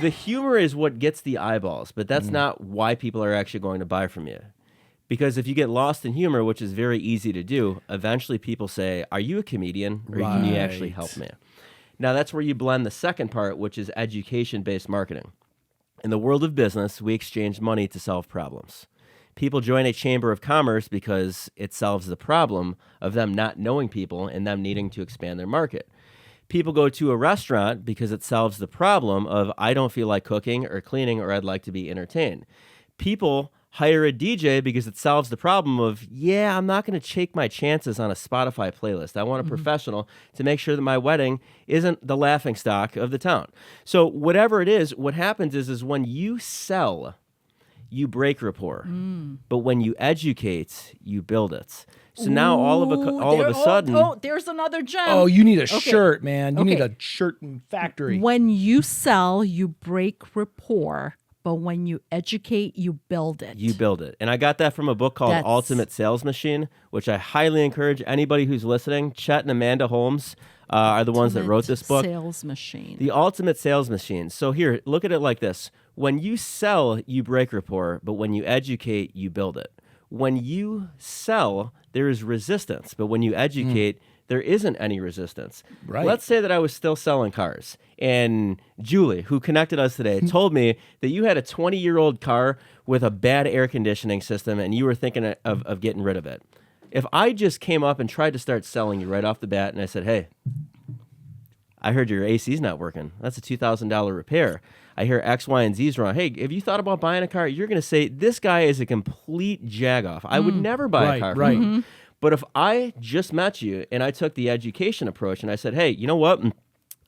the humor is what gets the eyeballs, but that's not why people are actually going to buy from you. Because if you get lost in humor, which is very easy to do, eventually people say, are you a comedian or can you actually help me? Now, that's where you blend the second part, which is education-based marketing. In the world of business, we exchange money to solve problems. People join a chamber of commerce because it solves the problem of them not knowing people and them needing to expand their market. People go to a restaurant because it solves the problem of I don't feel like cooking or cleaning or I'd like to be entertained. People hire a DJ because it solves the problem of, I'm not going to take my chances on a Spotify playlist. I want a professional to make sure that my wedding isn't the laughingstock of the town. So whatever it is, what happens is when you sell, you break rapport. But when you educate, you build it. So now all of a sudden... there's another gem. Oh, you need a shirt, man. You need a shirt factory. When you sell, you break rapport. But when you educate, you build it. You build it. And I got that from a book called Ultimate Sales Machine, which I highly encourage anybody who's listening. Chet and Amanda Holmes are the ones that wrote this book. Sales Machine. The Ultimate Sales Machine. So here, look at it like this. When you sell, you break rapport, but when you educate, you build it. When you sell, there is resistance, but when you educate, there isn't any resistance. Right. Let's say that I was still selling cars, and Julie, who connected us today, told me that you had a 20-year-old car with a bad air conditioning system, and you were thinking of getting rid of it. If I just came up and tried to start selling you right off the bat, and I said, hey, I heard your AC's not working. That's a $2,000 repair. I hear X, Y, and Z's wrong. Hey, have you thought about buying a car? You're going to say, this guy is a complete jagoff. I would never buy a car from him. But if I just met you and I took the education approach and I said, hey, you know what?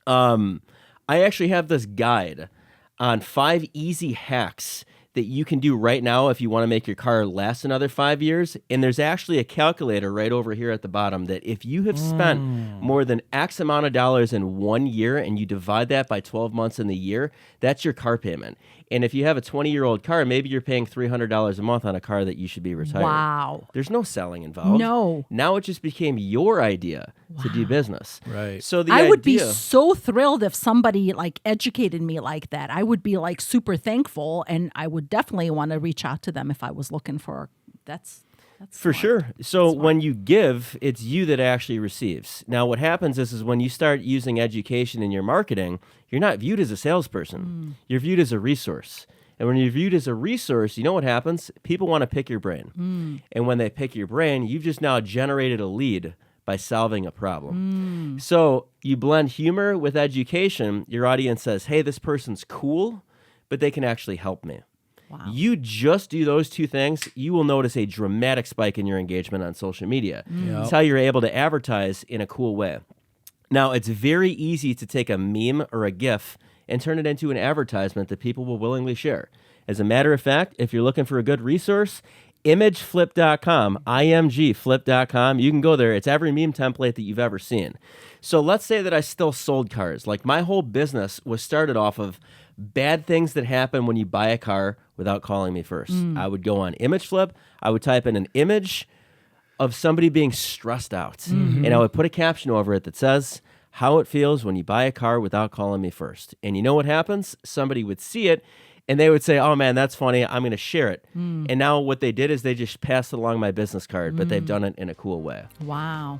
I actually have this guide on 5 easy hacks that you can do right now if you want to make your car last another 5 years. And there's actually a calculator right over here at the bottom that if you have spent more than X amount of dollars in 1 year and you divide that by 12 months in the year, that's your car payment. And if you have a 20-year-old car, maybe you're paying $300 a month on a car that you should be retired. Wow. There's no selling involved. No. Now it just became your idea to do business. Right. So I would be so thrilled if somebody educated me like that. I would be super thankful, and I would definitely want to reach out to them if I was looking for. That's for smart. sure. So when you give, it's you that actually receives. Now what happens is when you start using education in your marketing, you're not viewed as a salesperson. You're viewed as a resource. And when you're viewed as a resource, you know what happens? People want to pick your brain. And when they pick your brain, you've just now generated a lead by solving a problem. So you blend humor with education. Your audience says, hey, this person's cool, but they can actually help me. Wow. You just do those two things, you will notice a dramatic spike in your engagement on social media. It's how you're able to advertise in a cool way. Now, it's very easy to take a meme or a GIF and turn it into an advertisement that people will willingly share. As a matter of fact, if you're looking for a good resource, imageflip.com, imgflip.com. You can go there. It's every meme template that you've ever seen. So let's say that I still sold cars. Like my whole business was started off of bad things that happen when you buy a car without calling me first. I would go on ImageFlip. I would type in an image of somebody being stressed out. And I would put a caption over it that says, how it feels when you buy a car without calling me first. And you know what happens? Somebody would see it and they would say, oh man, that's funny. I'm going to share it. And now what they did is they just passed along my business card, but they've done it in a cool way. Wow.